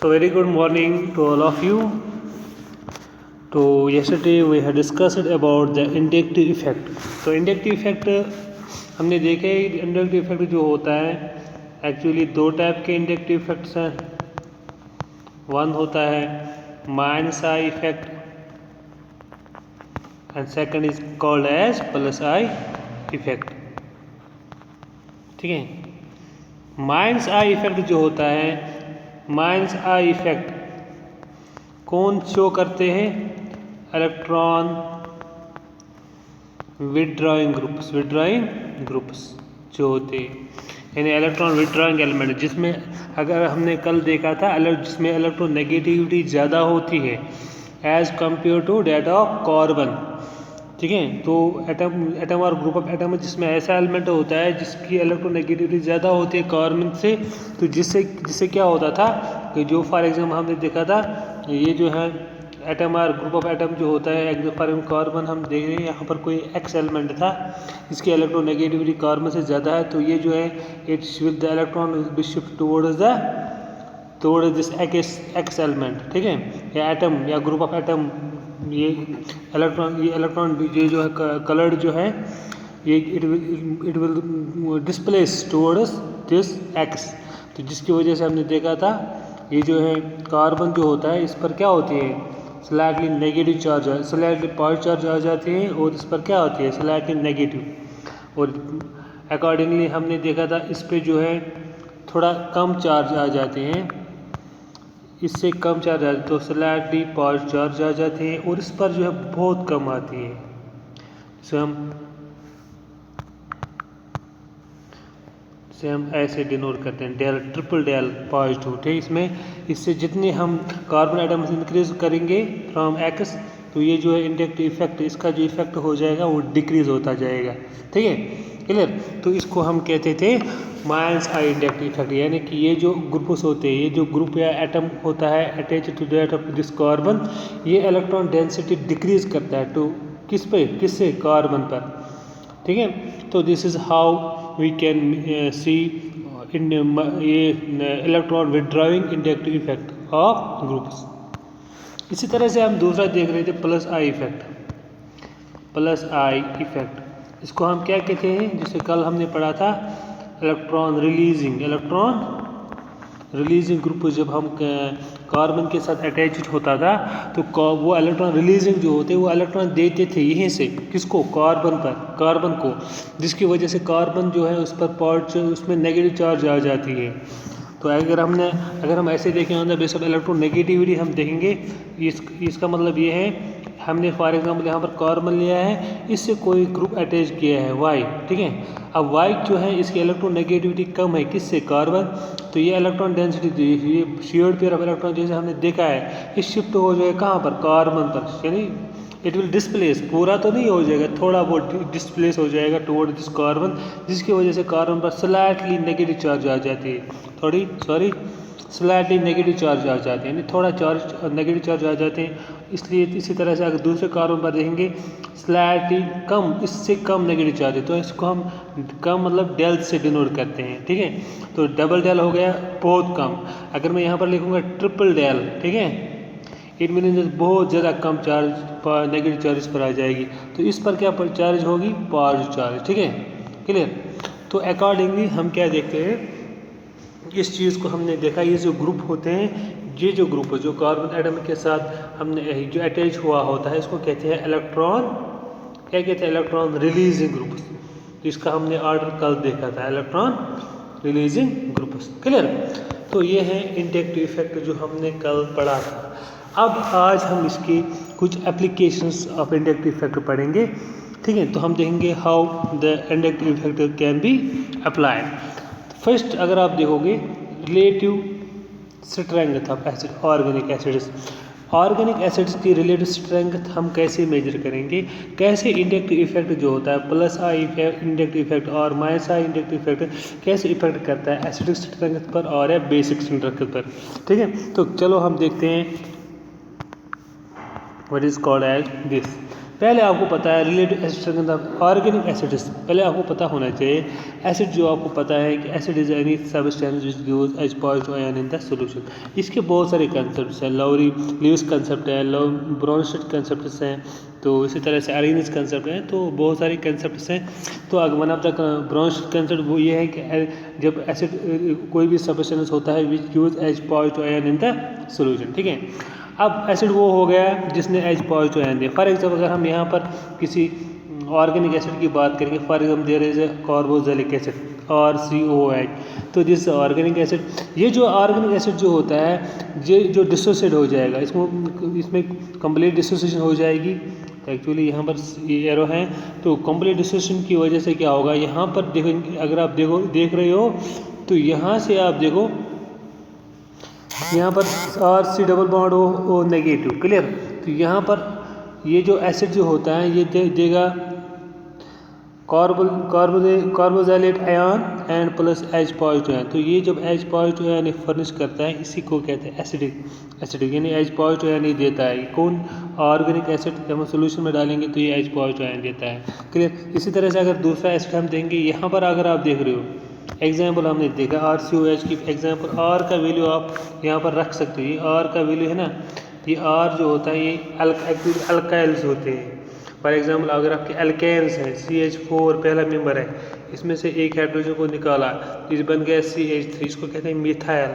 So very good morning to all of you. So yesterday we had discussed about the inductive effect. So inductive effect हमने देखे inductive effect जो होता है actually दो type के inductive effects हैं. One होता है minus I effect and second is called as plus I effect. ठीक है. माइनस आई इफेक्ट जो होता है, माइनस आई इफेक्ट कौन शो करते हैं? इलेक्ट्रॉन विथड्रॉइंग ग्रुप्स जो होते हैं, यानी इलेक्ट्रॉन विथड्रॉइंग एलिमेंट, जिसमें अगर हमने कल देखा था जिसमें इलेक्ट्रॉन नेगेटिविटी ज़्यादा होती है as compare to that of carbon. ठीक है. तो एटम और ग्रुप ऑफ एटम जिसमें ऐसा एलिमेंट होता है जिसकी इलेक्ट्रोनेगेटिविटी ज़्यादा होती है कार्बन से, तो जिससे क्या होता था कि जो फॉर एग्जाम्पल हमने देखा था ये जो है एटम और ग्रुप ऑफ एटम जो होता है, फॉर एग्जाम्पल कार्बन हम देख रहे हैं यहाँ पर कोई एक्स एलिमेंट था इसकी इलेक्ट्रोनेगेटिविटी कार्बन से ज़्यादा है, तो ये जो है it's with the electron be shift towards this X element. ठीक है. या एटम या ग्रुप ऑफ एटम ये इलेक्ट्रॉन ये जो है कलर्ड जो है ये it will displace towards this X. तो जिसकी वजह से हमने देखा था ये जो है कार्बन जो होता है इस पर क्या होती है slightly negative charge, slightly positive charge आ जाती है और इस पर क्या होती है स्लाइटली नेगेटिव. और अकॉर्डिंगली हमने देखा था इस पे जो है थोड़ा कम चार्ज आ जाते हैं, इससे कम चार्ज आते तो स्लाइटली पॉजिटिव चार्ज आ जाते हैं और इस पर जो है बहुत कम आती है. हम ऐसे डिनोट करते हैं डेल ट्रिपल डेल पॉजिटिव. ठीक. इसमें इससे जितने हम कार्बन आइटम इंक्रीज करेंगे फ्रॉम एक्स, तो ये जो है इंडक्टिव इफेक्ट इसका जो इफेक्ट हो जाएगा वो डिक्रीज होता जाएगा. ठीक है. क्लियर. तो इसको हम कहते थे माइनस आई इंडक्टिव इफेक्ट, यानी कि ये जो ग्रुप्स होते हैं, ये जो ग्रुप या एटम होता है attach to that of this carbon, ये इलेक्ट्रॉन डेंसिटी डिक्रीज करता है टू किससे कार्बन पर. ठीक है. तो this is how we can see in ये electron withdrawing inductive effect of groups. इसी तरह से हम दूसरा देख रहे थे प्लस आई इफेक्ट. इसको हम क्या कहते हैं, जिसे कल हमने पढ़ा था इलेक्ट्रॉन रिलीजिंग ग्रुप. जब हम कार्बन के साथ अटैच होता था तो वो इलेक्ट्रॉन रिलीजिंग जो होते वो इलेक्ट्रॉन देते थे यहीं से किसको कार्बन को, जिसकी वजह से कार्बन जो है उस पर उसमें नेगेटिव चार्ज आ जाती है. तो अगर हम ऐसे देखें on the base of electron negativity हम देखेंगे इसका मतलब ये है हमने फॉर एग्जांपल यहाँ पर कार्बन लिया है, इससे कोई ग्रुप अटैच किया है वाई. ठीक है. अब वाई जो है इसकी इलेक्ट्रॉन नेगेटिविटी कम है किससे कार्बन, तो ये इलेक्ट्रॉन डेंसिटी ये शेयर्ड पेयर ऑफ इलेक्ट्रॉन जैसे हमने देखा है ये शिफ्ट हो जाएगा कहाँ पर कार्बन पर, यानी इट विल डिस्प्लेस, पूरा तो नहीं हो जाएगा, थोड़ा बहुत डिस्प्लेस हो जाएगा टुवर्ड दिस कार्बन, जिसकी वजह से कार्बन पर स्लाइटली नेगेटिव चार्ज आ जाती है, स्लाइटली नेगेटिव चार्ज आ जाते हैं, यानी थोड़ा चार्ज नेगेटिव चार्ज आ जाते हैं. इसलिए इसी तरह से अगर दूसरे कार्बन पर देखेंगे स्लाइटली कम, इससे कम नेगेटिव चार्ज है, तो इसको हम कम मतलब डेल से डिनोट करते हैं. ठीक है. तो डबल डेल हो गया बहुत कम. अगर मैं यहाँ पर लिखूँगा ट्रिपल डेल, ठीक है, इट मीन्स बहुत ज़्यादा कम चार्ज नेगेटिव चार्ज पर आ जाएगी. तो इस पर क्या चार्ज होगी पॉजिटिव चार्ज. ठीक है. क्लियर. तो अकॉर्डिंगली हम क्या देखते हैं इस चीज़ को हमने देखा, ये जो ग्रुप होते हैं, ये जो ग्रुप जो कार्बन एटम के साथ हमने जो अटैच हुआ होता है इसको कहते हैं इलेक्ट्रॉन रिलीजिंग ग्रुप्स. तो इसका हमने ऑर्डर कल देखा था इलेक्ट्रॉन रिलीजिंग ग्रुप्स. क्लियर. तो ये है इंडक्टिव इफेक्ट जो हमने कल पढ़ा था. अब आज हम इसकी कुछ एप्लीकेशंस ऑफ इंडक्टिव इफेक्ट पढ़ेंगे. ठीक है. तो हम देखेंगे how the inductive effect can be applied. First अगर आप देखोगे relative strength of acid organic acids की रिलेटिव स्ट्रेंथ हम कैसे मेजर करेंगे, कैसे इंडक्टिव इफेक्ट जो होता है प्लस आई इंडक्टिव इफेक्ट और माइनस आई इंडक्टिव इफेक्ट कैसे इफेक्ट करता है एसिडिक स्ट्रेंथ पर और या बेसिक स्ट्रेंथ पर. ठीक है. तो चलो हम देखते हैं what is called as this. पहले आपको पता है रिलेटिव एसिड के अंदर ऑर्गेनिक एसिड्स, पहले आपको पता होना चाहिए एसिड जो आपको पता है कि acid is any substance which gives H positive ion in the solution. इसके बहुत सारे कंसेप्ट्स हैं, लीविस कंसेप्ट है, ब्रोनस्टेड कंसेप्ट्स हैं, तो इसी तरह से अरेनिस कंसेप्ट है, तो बहुत सारे कंसेप्ट्स हैं। तो अगर वन ऑफ द ब्रोनस्टेड कंसेप्ट वो ये है कि जब एसिड कोई भी सब्सटेंस होता है which gives H positive ion in the solution, ठीक है। अब एसिड वो हो गया जिसने एच पॉजिटिव आयन दिया। फॉर एग्जाम्पल अगर हम यहाँ पर किसी ऑर्गेनिक एसिड की बात करेंगे, for example there is carboxylic acid और COH, तो दिस ऑर्गेनिक एसिड, ये जो ऑर्गेनिक एसिड जो होता है ये जो डिसोसिएट हो जाएगा, इसमें कंप्लीट डिसोसिएशन हो जाएगी। एक्चुअली यहाँ पर ये एरो है, तो कंप्लीट डिसोसिएशन की वजह से क्या होगा, यहाँ पर देखो, अगर आप देख रहे हो तो यहाँ से आप देखो यहाँ पर RC डबल बॉन्ड हो नेगेटिव, क्लियर। तो यहाँ पर ये जो एसिड जो होता है ये देगा carboxylate ion and plus H positive ion. तो ये जब H पॉजिटिव आयन फर्निश करता है इसी को कहते हैं एसिडिक यानी H पॉजिटिव आयन ही देता है। कौन ऑर्गेनिक एसिड, जब हम सोल्यूशन में डालेंगे तो ये H पॉजिटिव आयन देता है, क्लियर। इसी तरह से अगर दूसरा एसिड हम देंगे, यहाँ पर अगर आप देख रहे हो एग्जाम्पल हमने देखा RCOH की एग्जाम्पल, R का वैल्यू आप यहाँ पर रख सकते हो। ये R का वैल्यू है ना, ये R जो होता है ये एक्चुअली अल्काइल्स होते हैं। फॉर एग्जाम्पल अगर आपके एल्केन्स हैं, CH4 पहला मेंबर है, इसमें से एक हाइड्रोजन को निकाला, ये बन गया CH3, इसको कहते हैं मिथाइल।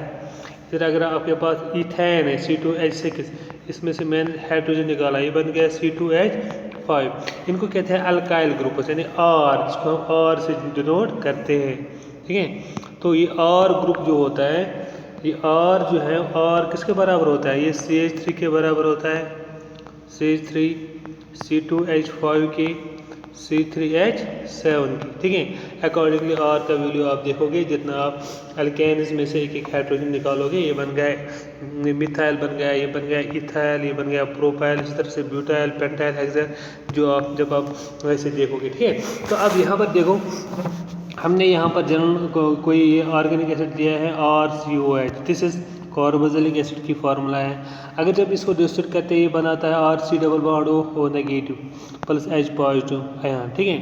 फिर अगर आपके पास इथेन है C2H6, इसमें से मैंने हाइड्रोजन निकाला, ये बन गया C2H5। इनको कहते हैं अल्काइल ग्रुप, यानी R, जिसको हम R से डिनोट करते हैं, ठीक है। तो ये R ग्रुप जो होता है, ये R जो है R किसके बराबर होता है, ये CH3 के बराबर होता है, CH3 C2H5 की C3H7 की, ठीक है। अकॉर्डिंगली R का वैल्यू आप देखोगे, जितना आप अल्केन्स में से एक एक हाइड्रोजन निकालोगे, ये बन गया मिथाइल बन गया, ये बन गया इथाइल, ये बन गया प्रोपाइल, इस तरह से ब्यूटाइल, पेंटाइल, हेक्सेन, जो आप जब आप वैसे देखोगे, ठीक है। तो अब यहाँ पर देखो, हमने यहाँ पर जनरल कोई ऑर्गेनिक एसिड दिया है RCOH, this is carboxylic acid की फार्मूला है। अगर जब इसको डिस्ट्रीब्यूट करते हैं ये बनाता है RC double bond O negative plus H positive ion, ठीक है।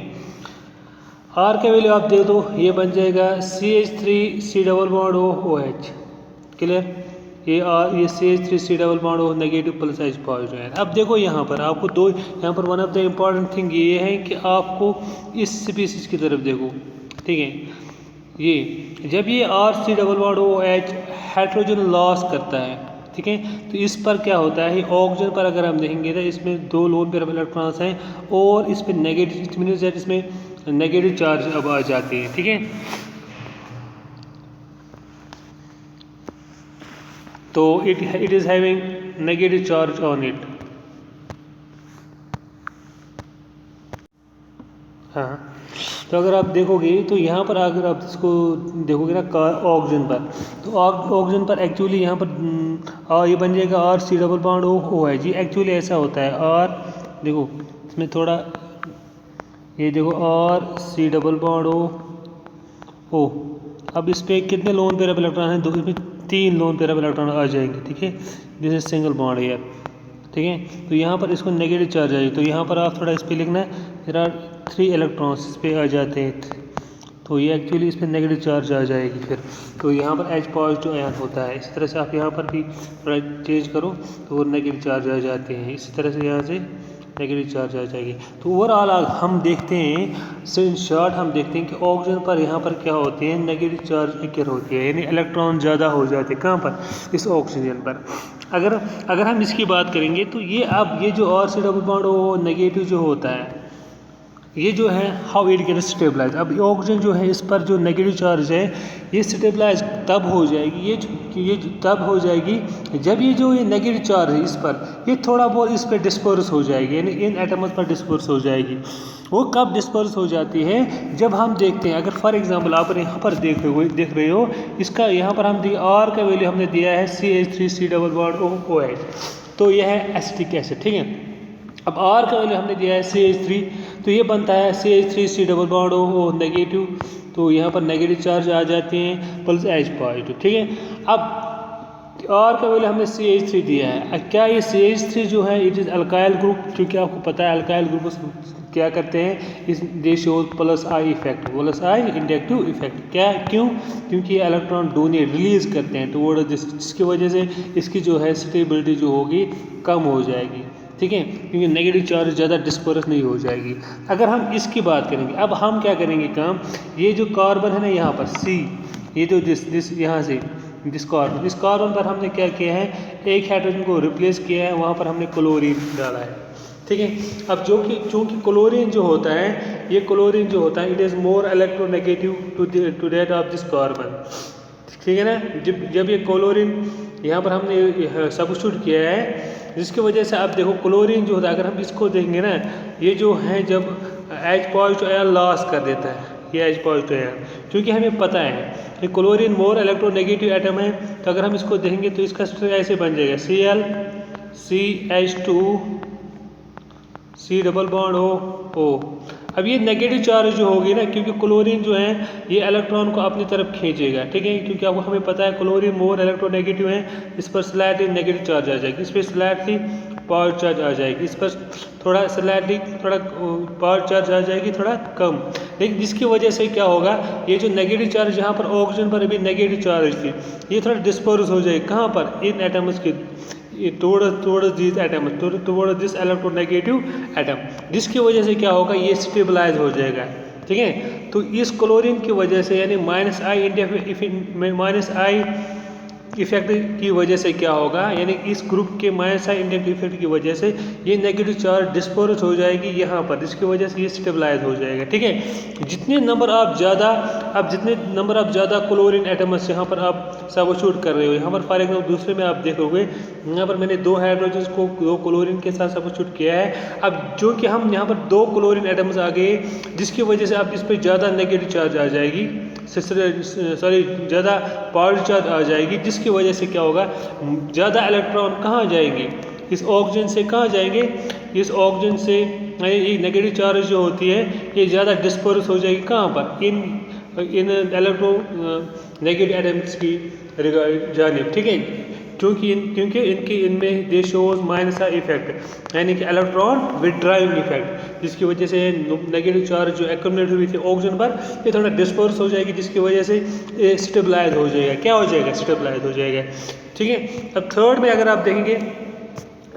R का वैल्यू आप दे दो, ये बन जाएगा CH3C double bond OH, clear. ये CH3C double bond O negative plus H positive ion. अब देखो यहाँ पर आपको दो, यहाँ पर one of the important thing ये है कि आपको इस स्पीसीज की तरफ देखो, ठीक है। ये जब ये RC double bond OH hydrogen loss करता है, ठीक है, तो इस पर क्या होता है, ऑक्सीजन पर अगर हम देखेंगे तो इसमें 2 लोन पेयर इलेक्ट्रॉन्स हैं और इस पर नेगेटिव, इसमें नेगेटिव चार्ज अब आ जाते हैं, ठीक है। तो it is having negative charge on it. हाँ, तो अगर आप देखोगे तो यहाँ पर अगर आप इसको देखोगे ना ऑक्सीजन पर, तो ऑक्सीजन पर एक्चुअली यहाँ पर ये बन जाएगा RC डबल बॉन्ड OH। जी एक्चुअली ऐसा होता है, R देखो इसमें थोड़ा, ये देखो RC डबल बॉन्ड O। अब इस पर कितने लोन पेयर ऑफ इलेक्ट्रॉन हैं, दो, इसमें 3 लोन पेयर ऑफ इलेक्ट्रॉन आ जाएंगे, ठीक है। This is single bond here, ठीक है। तो यहाँ पर इसको नेगेटिव चार्ज आएगी, तो यहाँ पर आप थोड़ा इस पर लिखना है, देयर आर 3 इलेक्ट्रॉन्स इस पर आ जाते हैं, तो ये एक्चुअली इस पर नेगेटिव चार्ज आ जाएगी फिर, तो यहाँ पर H पॉजिटिव आयन होता है। इस तरह से आप यहाँ पर भी थोड़ा चेंज करो तो वो नेगेटिव चार्ज आ जाते हैं, इसी तरह से यहाँ से नेगेटिव चार्ज आ जाएगी। तो ओवरऑल हम देखते हैं, इन शॉर्ट हम देखते हैं कि ऑक्सीजन पर यहाँ पर क्या होते हैं, नेगेटिव चार्ज एक्यर होती है, यानी इलेक्ट्रॉन ज़्यादा हो जाते हैं, कहाँ पर, इस ऑक्सीजन पर। अगर हम इसकी बात करेंगे तो ये अब ये जो RC double bond O negative जो होता है, ये जो है हाउ इट गेट स्टेबलाइज। अब ऑक्सीजन जो है इस पर जो नेगेटिव चार्ज है ये स्टेबलाइज तब हो जाएगी, ये तब हो जाएगी जब ये जो ये नेगेटिव चार्ज है इस पर, ये थोड़ा बहुत इस पर डिस्पर्स हो जाएगी, यानी इन एटम्स पर डिस्पर्स हो जाएगी। वो कब डिस्पर्स हो जाती है, जब हम देखते हैं, अगर फॉर एग्जांपल आप यहाँ पर देख रहे हो इसका यहाँ पर हम R का वैल्यू हमने दिया है CH3C डबल बॉन्ड OH, तो यह है एसिटिक एसिड, ठीक है। अब R का वैल्यू हमने दिया है CH3, तो ये बनता है CH3C double bond O negative, तो यहाँ पर नेगेटिव चार्ज आ जाते हैं प्लस H पॉजिटिव, ठीक है। अब R का वैल्यू हमने CH3 दिया है। क्या ये CH3 जो है इट इज़ अल्काइल ग्रुप, क्योंकि आपको पता है अल्काइल ग्रुप क्या करते हैं, इस दे shows plus I effect, plus I inductive effect. क्या क्यों? क्योंकि ये इलेक्ट्रॉन डोनेट रिलीज करते हैं टुवर्ड दिस, जिसकी वजह से इसकी जो है स्टेबिलिटी जो होगी कम हो जाएगी, ठीक है, क्योंकि नेगेटिव चार्ज ज़्यादा डिस्पर्स नहीं हो जाएगी। अगर हम इसकी बात करेंगे, अब हम क्या करेंगे काम, ये जो कार्बन है ना यहाँ पर C, ये जो दिस यहाँ से इस कार्बन पर हमने क्या किया है, एक हाइड्रोजन को रिप्लेस किया है, वहाँ पर हमने क्लोरीन डाला है, ठीक है। अब चूँकि क्लोरीन जो होता है, ये क्लोरीन जो होता है it is more electronegative to that of this carbon, ठीक है ना। जब ये क्लोरीन यहाँ पर हमने सब्स्टिट्यूट किया है, जिसकी वजह से आप देखो क्लोरीन जो होता है, अगर हम इसको देखेंगे ना, ये जो है जब H पॉजिटिव आयन लॉस कर देता है, ये H पॉजिटिव आयन, क्योंकि हमें पता है ये क्लोरीन मोर इलेक्ट्रोनेगेटिव एटम है, तो अगर हम इसको देखेंगे तो इसका स्ट्रक्चर ऐसे बन जाएगा Cl CH2 C double bond O। अब ये नेगेटिव चार्ज जो होगी ना, क्योंकि क्लोरीन जो है ये इलेक्ट्रॉन को अपनी तरफ खींचेगा, ठीक है, क्योंकि आपको हमें पता है क्लोरीन मोर इलेक्ट्रोनेगेटिव है, इस पर स्लाइटली नेगेटिव चार्ज आ जाएगी, इस पर स्लाइटली पॉजिटिव चार्ज आ जाएगी, इस पर थोड़ा स्लाइटली थोड़ा पॉजिटिव चार्ज आ जाएगी, थोड़ा कम, लेकिन जिसकी वजह से क्या होगा, ये जो नेगेटिव चार्ज यहाँ पर ऑक्सीजन पर भी नेगेटिव चार्ज थी, ये थोड़ा डिस्पर्स हो जाएगी, कहाँ पर, इन एटम्स के towards these atoms, towards this electronegative atom, जिसकी वजह से क्या होगा, ये स्टेबलाइज हो जाएगा, ठीक है। तो इस क्लोरीन की वजह से यानी माइनस आई इफेक्ट की वजह से क्या होगा, यानी इस ग्रुप के माइनस आई इंडक्टिव इफेक्ट की वजह से ये नेगेटिव चार्ज डिस्पर्स हो जाएगी यहाँ पर, जिसकी वजह से ये स्टेबलाइज हो जाएगा, ठीक है। जितने नंबर आप ज़्यादा क्लोरीन एटम्स यहाँ पर आप सब्स्टिट्यूट कर रहे हो, यहाँ पर फॉर एग्जाम्पल दूसरे में आप देखोगे, यहाँ पर मैंने 2 हाइड्रोजन को 2 क्लोरीन के साथ सब्स्टिट्यूट किया है। अब जो कि हम यहाँ पर 2 क्लोरीन एटम्स आ गए, जिसकी वजह से आप इस पर ज़्यादा नेगेटिव चार्ज आ जाएगी, ज़्यादा पॉजिटिव चार्ज आ जाएगी, जिसकी वजह से क्या होगा, ज़्यादा इलेक्ट्रॉन कहाँ जाएंगे, इस ऑक्सीजन से कहाँ जाएंगे, इस ऑक्सीजन से ये नेगेटिव चार्ज जो होती है ये ज़्यादा डिस्पर्स हो जाएगी, कहाँ पर, इन इलेक्ट्रो नेगेटिव एटम्स की जानिब, ठीक है, क्योंकि इनमें दे शोज माइनस का इफेक्ट, यानी कि इलेक्ट्रॉन विड्राइंग इफेक्ट, जिसकी वजह से नेगेटिव चार्ज जो एक्यूमुलेट हुई थी ऑक्सीजन पर, ये थोड़ा डिस्पर्स हो जाएगी, जिसकी वजह से ये स्टेबलाइज हो जाएगा, क्या हो जाएगा, स्टेबलाइज हो जाएगा, ठीक है। अब थर्ड में अगर आप देखेंगे,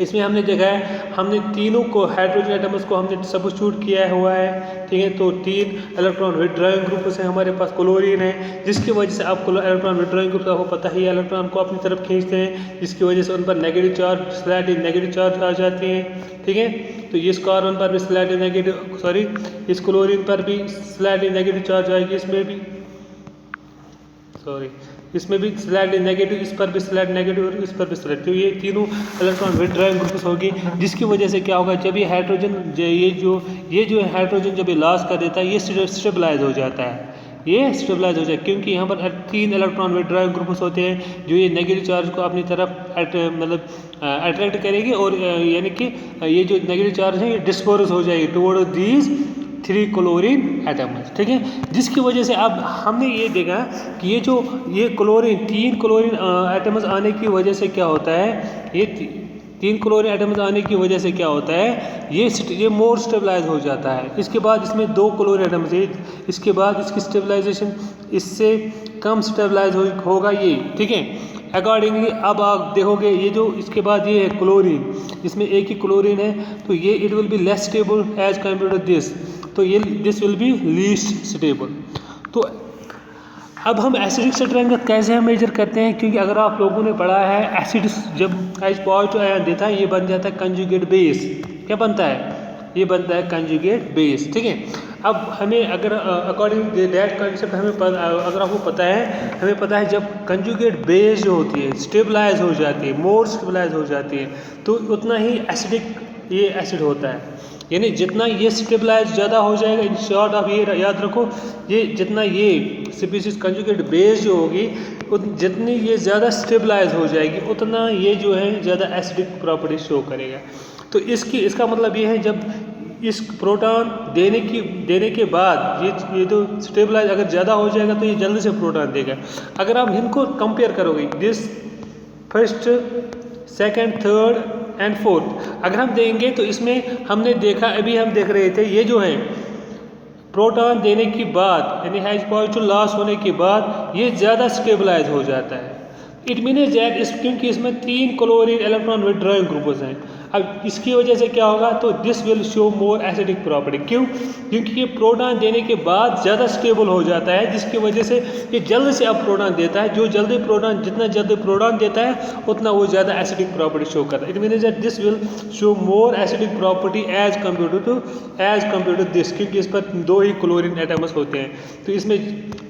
इसमें हमने देखा है, हमने तीनों को हाइड्रोजन एटम्स को हमने सब्स्टिट्यूट किया हुआ है, ठीक है, तो 3 इलेक्ट्रॉन विड्रॉइंग ग्रुप से हमारे पास क्लोरीन है, जिसकी वजह से आपको इलेक्ट्रॉन विड्रॉइंग ग्रुप आपको पता ही है, इलेक्ट्रॉन को अपनी तरफ खींचते हैं, जिसकी वजह से उन पर negative charge slightly negative charge आ जाती हैं, ठीक है। तो इस कार्बन पर भी स्लाइटली नेगेटिव, इस क्लोरीन पर भी स्लाइटली नेगेटिव चार्ज आएगी, इसमें भी स्लाइटली नेगेटिव, इस पर भी स्लाइट नेगेटिव और इस पर भी स्लाइट, तो ये तीनों इलेक्ट्रॉन विड्रॉइंग ग्रुप्स होगी, जिसकी वजह से क्या होगा, जब ये हाइड्रोजन ये जो हाइड्रोजन जब ये लॉस कर देता है, ये स्टेबलाइज हो जाता है, ये स्टेबलाइज हो जाए, क्योंकि यहाँ पर 3 इलेक्ट्रॉन विड्रॉइंग ग्रुप्स होते हैं, जो ये नेगेटिव चार्ज को अपनी तरफ अट्रैक्ट करेंगे, और यानी कि ये जो नेगेटिव चार्ज है ये डिस्पर्स हो जाएगी टुवर्ड दीज 3 क्लोरीन एटम्स, ठीक है, जिसकी वजह से अब हमने ये देखा कि ये 3 क्लोरीन एटम्स आने की वजह से क्या होता है, ये 3 क्लोरीन एटम्स आने की वजह से क्या होता है, ये मोर स्टेबलाइज हो जाता है। इसके बाद इसमें 2 क्लोरीन एटम्स है, इसके बाद इसकी स्टेबलाइजेशन इससे कम स्टेबलाइज होगा ये, ठीक है। अकॉर्डिंगली अब आप देखोगे, ये जो इसके बाद ये है क्लोरीन, इसमें एक ही क्लोरीन है, तो ये it will be less stable as compare to this, तो ये this will be least stable. तो अब हम एसिडिक स्ट्रेंथ कैसे हम मेजर करते हैं, क्योंकि अगर आप लोगों ने पढ़ा है एसिड जब H पॉजिटिव आयन देता है, ये बन जाता है कंजुगेट बेस, क्या बनता है, ये बनता है कंजुगेट बेस, ठीक है। अब हमें अगर अकॉर्डिंग दैट कंसेप्ट अगर आपको पता है, हमें पता है जब कंजुगेट बेस जो होती है स्टेबलाइज हो जाती है, मोर स्टेबलाइज हो जाती है, तो उतना ही एसिडिक ये एसिड होता है, यानी जितना ये स्टेबलाइज ज़्यादा हो जाएगा, इन शॉर्ट आप ये याद रखो, ये जितना ये स्पीशीज कंजुगेट बेस जो होगी, जितनी ये ज़्यादा स्टेबलाइज हो जाएगी, उतना ये जो है ज़्यादा एसिडिक प्रॉपर्टी शो करेगा। तो इसका मतलब ये है, जब इस प्रोटॉन देने के बाद ये जो स्टेबलाइज अगर ज़्यादा हो जाएगा, तो ये जल्दी से प्रोटॉन देगा। अगर आप इनको कंपेयर करोगे, this first, second, third and fourth. अगर हम देंगे तो इसमें हमने देखा, अभी हम देख रहे थे, ये जो है प्रोटॉन देने के बाद यानी H पॉजिटिव लॉस होने के बाद ये ज़्यादा स्टेबलाइज हो जाता है। इट मीन्स दैट क्योंकि इसमें 3 क्लोरीन इलेक्ट्रॉन विड्रॉइंग ग्रुप्स हैं। अब इसकी वजह से क्या होगा, तो this will show more acidic property. क्यों? क्योंकि ये प्रोटॉन देने के बाद ज़्यादा स्टेबल हो जाता है, जिसकी वजह से ये जल्द से अब प्रोटॉन देता है। जो जल्दी प्रोटॉन, जितना जल्दी प्रोटॉन देता है उतना वो ज़्यादा एसिडिक प्रॉपर्टी शो करता है। It means that this will show more acidic property as compare to this, क्योंकि इस पर 2 ही क्लोरीन एटम्स होते हैं। तो इसमें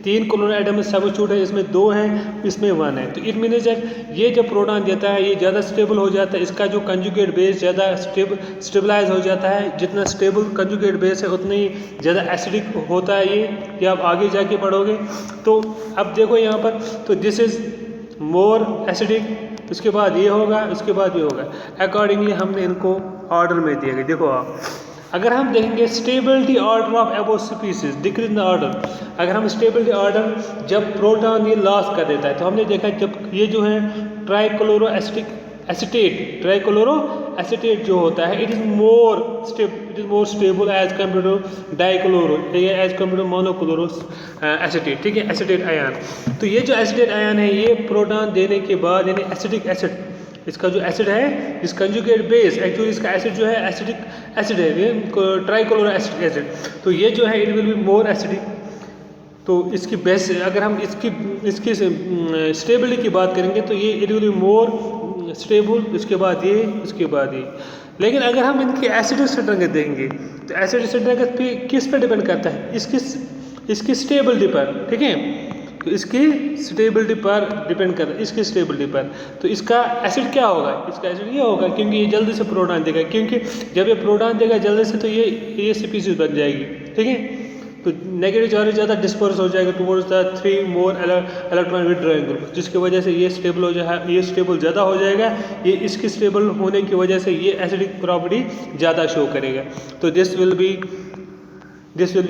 3 क्लोरीन एटम्स सब्स्टिट्यूट है, इसमें 2 हैं, इसमें 1 है। तो इट मीन्स दैट ये जब प्रोटॉन देता है ये ज़्यादा स्टेबल हो जाता है, इसका जो कंजुगेट बेस ज़्यादा स्टेबलाइज हो जाता है। जितना स्टेबल कंजुगेट बेस है उतनी ज़्यादा एसिडिक होता है ये आप आगे जाके पढ़ोगे। तो अब देखो यहाँ पर, तो दिस इज़ मोर एसिडिक, उसके बाद ये होगा, उसके बाद ये होगा। अकॉर्डिंगली हमने इनको ऑर्डर में दिया गया। देखो आप अगर हम देखेंगे stability order of above species decrease in the order, अगर हम स्टेबिलिटी ऑर्डर जब प्रोटॉन ये लॉस कर देता है, तो हमने देखा जब ये जो है ट्राइक्लोरो एसिटेट जो होता है, it is more stable as compare to dichloro या as compare to monochloro acetate. ठीक है, एसिटेट आयन। तो ये जो एसिटेट आयन है ये प्रोटॉन देने के बाद यानी एसिडिक एसिड, इसका जो एसिड है, इस कंजुगेट बेस, एक्चुअली इसका एसिड जो है एसिडिक एसिड है, ये ट्राइक्लोरो एसिड। तो ये जो है it will be more acidic. तो इसकी बेस, अगर हम इसकी स्टेबिलिटी की बात करेंगे तो ये it will be more stable, उसके बाद ये, उसके बाद ये। लेकिन अगर हम इनकी एसिडिक स्ट्रेंथ देंगे तो एसिडिक स्ट्रेंथ पे किस पर डिपेंड करता है, इसकी स्टेबिलिटी पर। ठीक है, तो इसकी स्टेबिलिटी पर डिपेंड करता है, इसकी स्टेबिलिटी पर। तो इसका एसिड क्या होगा, इसका एसिड ये होगा, क्योंकि ये जल्दी से प्रोटॉन देगा, क्योंकि जब ये प्रोटॉन देगा जल्दी से तो ये स्पीसीज बन जाएगी। ठीक है, तो नेगेटिव चार्ज ज़्यादा डिस्पर्स हो जाएगा towards the 3 more electron withdrawing group, जिसकी वजह से ये स्टेबल हो जाए, ये स्टेबल ज़्यादा हो जाएगा। ये इसकी स्टेबल होने की वजह से ये एसिडिक प्रॉपर्टी ज़्यादा शो करेगा। तो this will be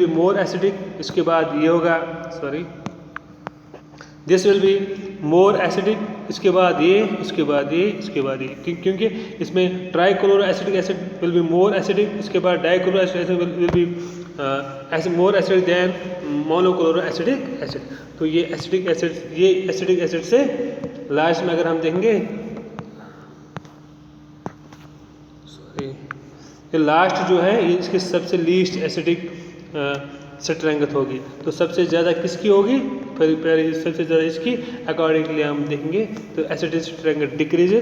more acidic. इसके बाद ये होगा, this will be more acidic, इसके बाद ये, इसके बाद ये, इसके बाद ये, क्योंकि इसमें trichloro acidic acid will be more acidic, इसके बाद dichloro acid will be more acidic then monochloro acidic acid. तो ये एसिडिक एसिड से लास्ट में अगर हम देखेंगे, ये लास्ट जो है ये इसकी सबसे लीस्ट एसिडिक स्ट्रेंथ होगी। तो सबसे ज़्यादा किसकी होगी, फिर सबसे ज़्यादा इसकी। अकॉर्डिंगली हम देखेंगे तो एसिडिक स्ट्रेंथ डिक्रीज,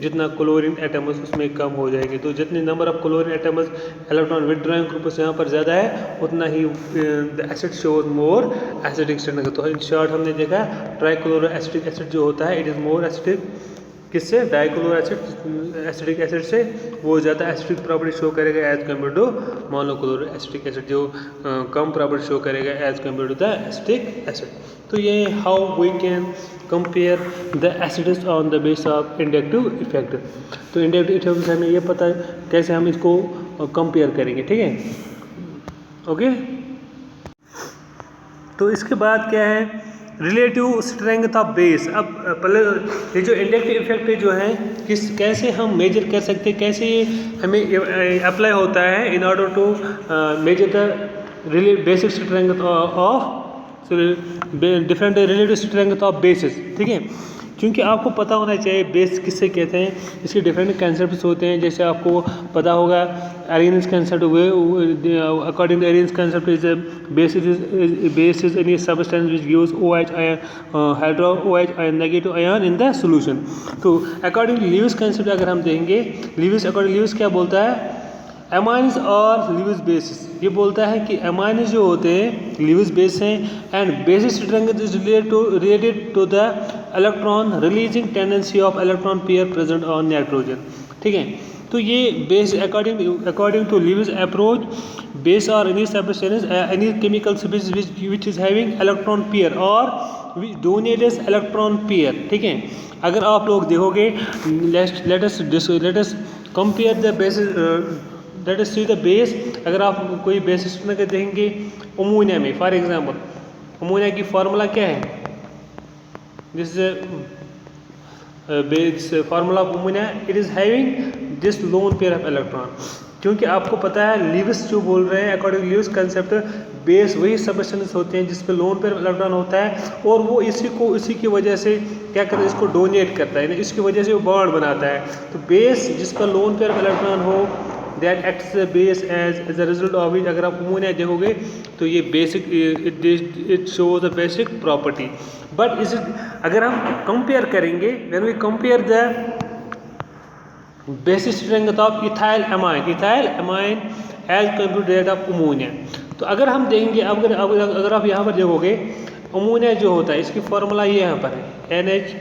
जितना क्लोरीन एटम्स उसमें कम हो जाएगी। तो जितने number of chlorine atoms electron withdrawing groups यहाँ पर ज़्यादा है, उतना ही the acid shows more acidic strength. तो इन शॉर्ट हमने देखा ट्राइक्लोरो एसिडिक एसिड जो होता है इट इज़ मोर एसिडिक, किससे, डाइक्लोरो एसिडिक एसिड से, वो ज़्यादा एसिडिक प्रॉपर्टी शो करेगा as compare to monochloro acidic acid, जो कम प्रॉपर्टी शो करेगा as compare to the acidic acid. तो ये how we can compare the acids on the base of inductive effect. तो इंडक्टिव इफेक्ट से हमें ये पता है कैसे हम इसको कंपेयर करेंगे। ठीक है, ओके। तो इसके बाद क्या है, रिलेटिव स्ट्रेंथ ऑफ बेस। अब पहले ये जो इंडक्टिव इफेक्ट जो है कैसे हम मेजर कर सकते हैं, कैसे ये हमें अप्लाई होता है in order to measure the basic strength of different relative strength of bases. ठीक है, क्योंकि आपको पता होना चाहिए बेस किससे कहते हैं, इसके डिफरेंट कंसेप्ट होते हैं। जैसे आपको पता होगा Arrhenius concept, according to Arrhenius concept is base is any substance which gives OH ion, hydro OH ion negative ion in the solution. तो अकॉर्डिंग टू लीविस कंसेप्ट अगर हम देखेंगे, लीविस क्या बोलता है, एमाइन्स और लीविस बेसिस। ये बोलता है कि एमाइन्स जो होते हैं लीविस बेस हैं, and basis strength is related to the electron releasing tendency of electron pair present on nitrogen. ठीक है, तो ये base according to Lewis approach, base और any substance any chemical species which is having electron pair और donates electron pair. ठीक है, अगर आप लोग देखोगे, let us compare the basis, let us see the base. अगर आप कोई बेसिस में देखेंगे अमोनिया में, फॉर एग्जांपल अमोनिया की फार्मूला क्या है, this formula of ammonia, it is having this lone pair of electron. क्योंकि आपको पता है लीविस जो बोल रहे हैं, अकॉर्डिंग लीविस कंसेप्ट, बेस वही सब्सटेंस होते हैं जिस पे लोन पेयर इलेक्ट्रॉन होता है, और वो इसी की वजह से क्या करता है, इसको डोनेट करता है, इसकी वजह से वो बॉन्ड बनाता है। तो बेस जिस पर लोन पेयर इलेक्ट्रॉन हो, that acts the base as a result of which, अगर आप अमोनिया देखोगे तो ये basic it shows the basic property. But इस अगर हम कंपेयर करेंगे, when we compare the basic strength of ethyl amine as compare to that of ammonia, तो अगर हम देखेंगे, अगर आप यहाँ पर देखोगे अमोनिया जो होता है इसकी फार्मूला ये यहाँ पर है NH।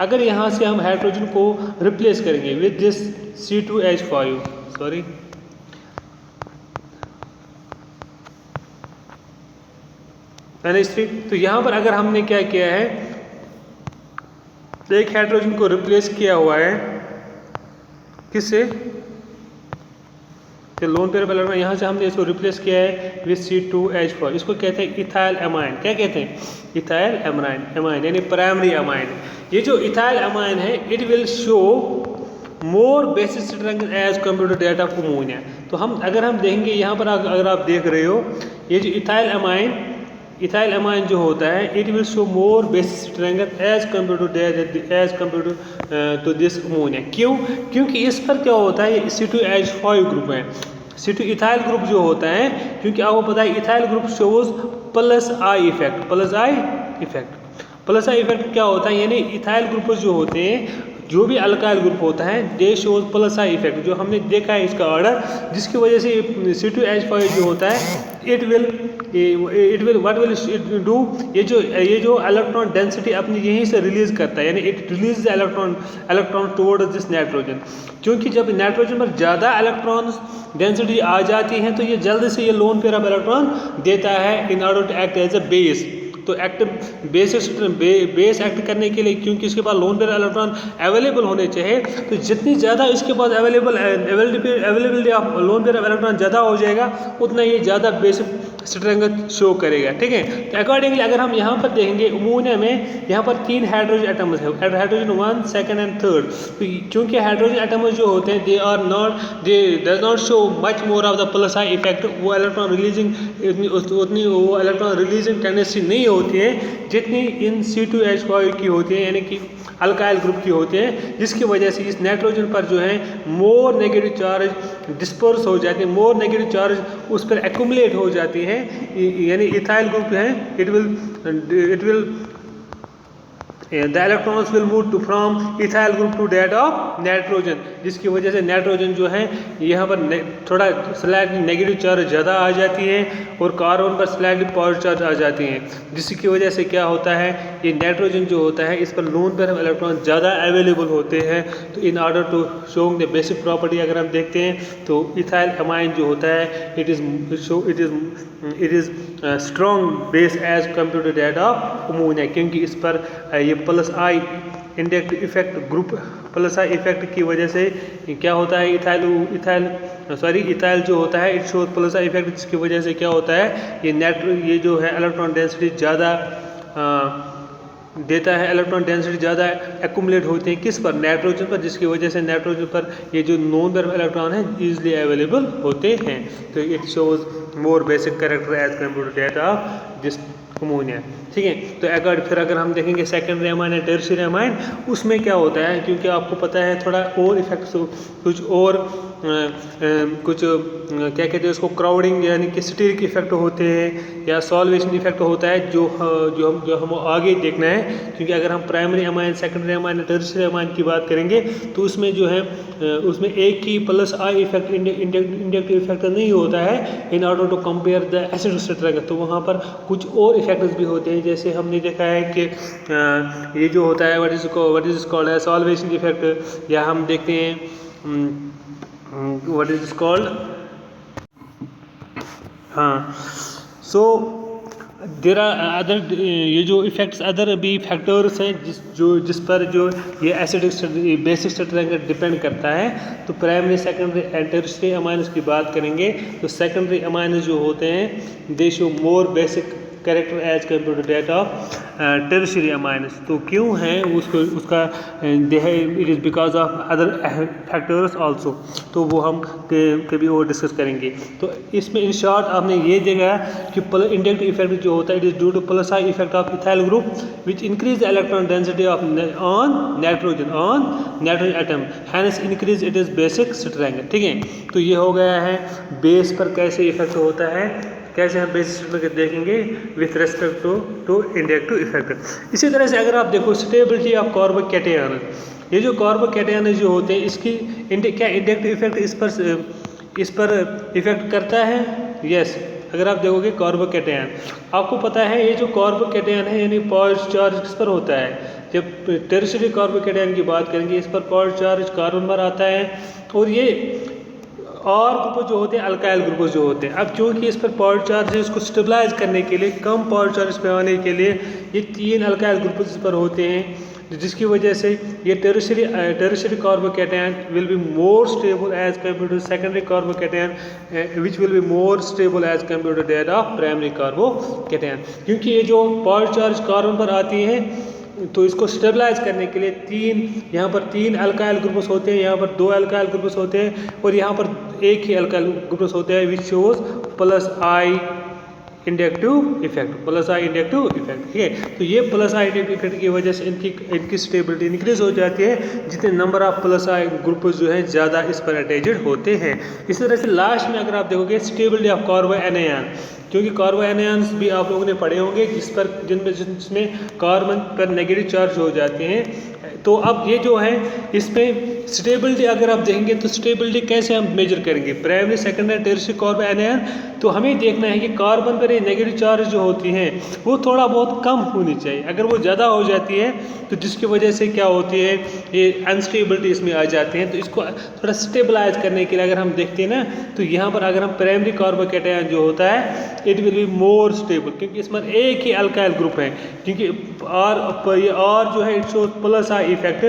अगर यहाँ से हम हाइड्रोजन को रिप्लेस करेंगे with this C2H5, sorry NH3, तो यहाँ पर अगर हमने क्या किया है, एक हाइड्रोजन को रिप्लेस किया हुआ है किससे, लोन पेयर इलेक्ट्रॉन, यहाँ से हमने इसको रिप्लेस किया है विद C2H4, इसको कहते हैं इथाइल अमाइन। क्या कहते हैं, इथाइल अमाइन यानी प्राइमरी अमाइन। ये जो इथाइल अमाइन है, it will show more basic strength as compare to that of ammonia. तो अगर हम देखेंगे यहाँ पर, अगर आप देख रहे हो, ये जो इथाइल अमाइन जो होता है, it will show more basic strength as compare to this ammonia. क्योंकि इस पर क्या होता है, ये C2H5 ग्रुप है। C2 इथाइल ग्रुप जो होता है, क्योंकि आपको पता है ethyl group shows plus I effect. Plus I effect क्या होता है, यानी इथाइल ग्रुप जो होते हैं, जो भी अल्काइल ग्रुप होता है, दे शोज प्लस आई इफेक्ट, जो हमने देखा है इसका ऑर्डर, जिसकी वजह से C2H5 जो होता है, it will what will it do, ये जो इलेक्ट्रॉन डेंसिटी अपनी यहीं से रिलीज करता है, यानी it release the electron toward this nitrogen. क्योंकि जब नाइट्रोजन पर ज़्यादा इलेक्ट्रॉन डेंसिटी आ जाती है, तो ये जल्द से ये लोन पेयर ऑफ इलेक्ट्रॉन देता है in order to act as a base. तो बेस एक्ट करने के लिए, क्योंकि इसके पास लोन पेयर इलेक्ट्रॉन अवेलेबल होने चाहिए, तो जितनी ज़्यादा इसके पास availability of lone pair electron ज़्यादा हो जाएगा, उतना ये ज़्यादा बेसिक स्ट्रेंथ शो करेगा। ठीक है, तो अकॉर्डिंगली अगर हम यहाँ पर देखेंगे अमोनिया में, यहाँ पर 3 हाइड्रोजन एटम्स है, हाइड्रोजन 1, 2 एंड 3। तो क्योंकि हाइड्रोजन एटम्स जो होते हैं, दे does not show much more of the plus I effect. वो इलेक्ट्रॉन रिलीजिंग टेंडेंसी नहीं होती है जितनी इन C2H5 की होती है, यानी कि अल्काइल ग्रुप की होती है, जिसकी वजह से इस नाइट्रोजन पर जो है मोर नेगेटिव चार्ज डिस्पर्स हो जाती है, मोर नेगेटिव चार्ज उस पर एक्यूमुलेट हो जाती है, यानी इथाइल ग्रुप है, it will the electrons will move to from ethyl group to that of nitrogen, जिसकी वजह से नाइट्रोजन जो है यहाँ पर थोड़ा स्लाइटली नेगेटिव चार्ज ज़्यादा आ जाती है, और कार्बन पर स्लाइटली पॉजिटिव चार्ज आ जाती हैं, जिसकी वजह से क्या होता है, ये नाइट्रोजन जो होता है, इस पर लोन पेयर इलेक्ट्रॉन ज़्यादा अवेलेबल होते हैं। तो in order to showing the basic property अगर हम देखते हैं, तो इथाइल अमाइन जो होता है, it is strong base as compare to that of ammonia, क्योंकि इस पर ये plus I inductive effect group, plus I effect की वजह से क्या होता है, इथाइल जो होता है, it shows plus I effect, जिसकी वजह से क्या होता है, ये जो है इलेक्ट्रॉन डेंसिटी ज़्यादा देता है, इलेक्ट्रॉन डेंसिटी ज़्यादा एक्यूमुलेट होते हैं किस पर, नाइट्रोजन पर, जिसकी वजह से नाइट्रोजन पर ये जो नॉन पेयर इलेक्ट्रॉन है ईजिली अवेलेबल होते हैं। तो it shows more basic character as compare to that of this ammonia. ठीक है, तो फिर अगर हम देखेंगे सेकेंडरी अमाइन या टर्शियरी अमाइन, उसमें क्या होता है, क्योंकि आपको पता है थोड़ा और इफेक्ट्स कुछ क्या कहते हैं उसको, क्राउडिंग यानी कि स्टीरिक इफेक्ट होते हैं, या सॉल्वेशन इफेक्ट होता है, जो हम आगे देखना है। क्योंकि अगर हम primary amine, secondary amine, tertiary amine की बात करेंगे, तो उसमें जो है उसमें एक ही plus I effect inductive effect नहीं होता है in order to compare the acid structure, तो वहाँ पर कुछ और इफेक्ट्स भी होते हैं। जैसे हमने देखा है कि ये जो होता है व्हाट इज कॉल्ड है सॉल्वेशन इफेक्ट, या हम देखते हैं व्हाट इज कॉल्ड, हाँ, सो देयर आर अदर, ये जो इफेक्ट्स अदर भी फैक्टर्स हैं जिस पर जो ये एसिडिक बेसिक स्ट्रक्चर डिपेंड करता है। तो primary, secondary and tertiary amines की बात करेंगे, तो सेकेंडरी अमाइन्स जो होते हैं, they show more basic character as compare to that of tertiary amines. तो क्यों है उसका it is because of other factors also, तो वो हम कभी और डिस्कस करेंगे। तो इसमें इन शॉर्ट आपने ये देखा कि इंडायरेक्ट इफेक्ट जो होता है it is due to plus I effect of ethyl group which increase the electron density of on nitrogen atom, hence increase it is basic strength. ठीक है, तो ये हो गया है बेस पर कैसे इफेक्ट होता है, कैसे हम बेसिस करके देखेंगे with respect to indirect effect. इसी तरह से अगर आप देखो स्टेबिलिटी ऑफ कार्बोकैटायन, ये जो कार्बोकैटायन जो होते हैं इसकी क्या इंडायरेक्ट इफेक्ट इस पर इफेक्ट करता है? यस। अगर आप देखोगे कार्बोकैटायन, आपको पता है ये जो कार्बोकैटायन है यानी पॉजिटिव चार्ज किस पर होता है? जब टर्शियरी कार्बोकैटायन की बात करेंगे इस पर पॉजिटिव चार्ज कार्बन पर आता है, और ये और ग्रुप जो होते हैं अल्काइल ग्रुप जो होते हैं। अब क्योंकि इस पर पॉजिटिव चार्ज है इसको स्टेबलाइज करने के लिए, कम पॉजिटिव चार्ज पे आने के लिए ये 3 अल्काइल ग्रुप इस पर होते हैं, जिसकी वजह से ये tertiary carbocation will be more stable as compare to secondary carbocation which will be more stable as compare to that of primary carbocation. क्योंकि ये जो पॉजिटिव चार्ज कार्बन पर आती है तो इसको स्टेबलाइज करने के लिए यहाँ पर 3 अल्काइल ग्रुप्स होते हैं, यहाँ पर 2 अल्काइल ग्रुप्स होते हैं, और यहाँ पर एक ही अल्काइल ग्रुप्स होते हैं which shows plus I inductive effect, plus I inductive effect. ठीक है, तो ये प्लस आई इंडक्टिव इफेक्ट की वजह से इनकी स्टेबिलिटी इंक्रीज हो जाती है, जितने number of plus I group जो है ज़्यादा इस पर अटैच्ड होते हैं। इसी तरह से लास्ट में अगर आप देखोगे स्टेबिलिटी ऑफ कार्बोएनायन, क्योंकि कार्बोएनायंस भी आप लोगों ने पढ़े होंगे जिसमें कार्बन पर नेगेटिव चार्ज हो जाते हैं। तो अब ये जो है इसमें स्टेबिलिटी अगर आप देखेंगे तो स्टेबिलिटी कैसे हम मेजर करेंगे प्राइमरी सेकेंडरी टर्शियरी कार्बोएनायन, तो हमें देखना है कि कार्बन पर ये नेगेटिव चार्ज जो होती हैं वो थोड़ा बहुत कम होनी चाहिए। अगर वो ज़्यादा हो जाती है तो जिसकी वजह से क्या होती है ये अनस्टेबिलिटी इसमें आ जाती है। तो इसको थोड़ा स्टेबलाइज करने के लिए अगर हम देखते हैं ना, तो यहाँ पर अगर हम प्राइमरी कार्बोकैटायन जो होता है it will be more stable, क्योंकि इसमें एक ही अल्काइल ग्रुप है, क्योंकि और जो है it shows plus I effect,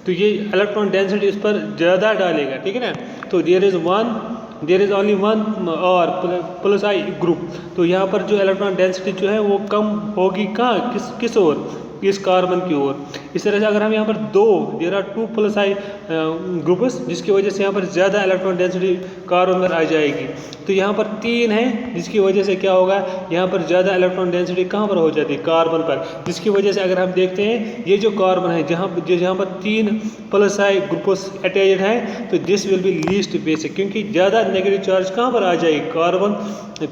तो ये इलेक्ट्रॉन डेंसिटी इस पर ज़्यादा डालेगा। ठीक है ना, तो देयर इज़ ओनली वन और प्लस आई ग्रुप, तो यहाँ पर जो इलेक्ट्रॉन डेंसिटी जो है वो कम होगी कहाँ, किस ओर, इस कार्बन की ओर। इस तरह से अगर हम यहाँ पर there are 2 plus I groups, जिसकी वजह से यहाँ पर ज़्यादा इलेक्ट्रॉन डेंसिटी कार्बन पर आ जाएगी, तो यहाँ पर 3 है जिसकी वजह से क्या होगा, यहाँ पर ज़्यादा इलेक्ट्रॉन डेंसिटी कहाँ पर हो जाती है, कार्बन पर, जिसकी वजह से अगर हम देखते हैं ये जो कार्बन है जहाँ पर 3 प्लस आई ग्रुप्स अटैच्ड हैं, तो this will be least basic, क्योंकि ज़्यादा नेगेटिव चार्ज कहाँ पर आ जाएगी, कार्बन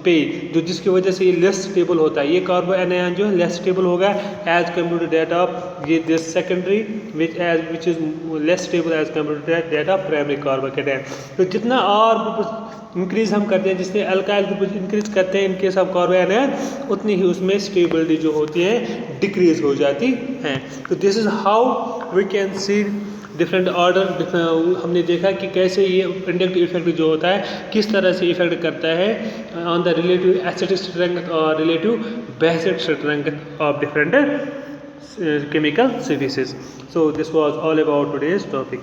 पे, जो जिसकी वजह से ये लेस स्टेबल होता है। ये कार्बोएनायन जो है लेस स्टेबल होगा as compare to that of ये secondary which is less stable as compare to that of primary carbocation. तो जितना और ग्रुप इंक्रीज हम करते हैं, जिससे अल्काइल ग्रुप इंक्रीज करते हैं इनकेस ऑफ कार्बोएनायन, उतनी ही उसमें स्टेबिलिटी जो होती है डिक्रीज हो जाती है। तो this is how we can see different order. हमने देखा कि कैसे ये इंडक्टिव इफेक्ट जो होता है किस तरह से इफेक्ट करता है on the relative acidic strength और relative basic strength of different chemical species. So this was all about today's topic.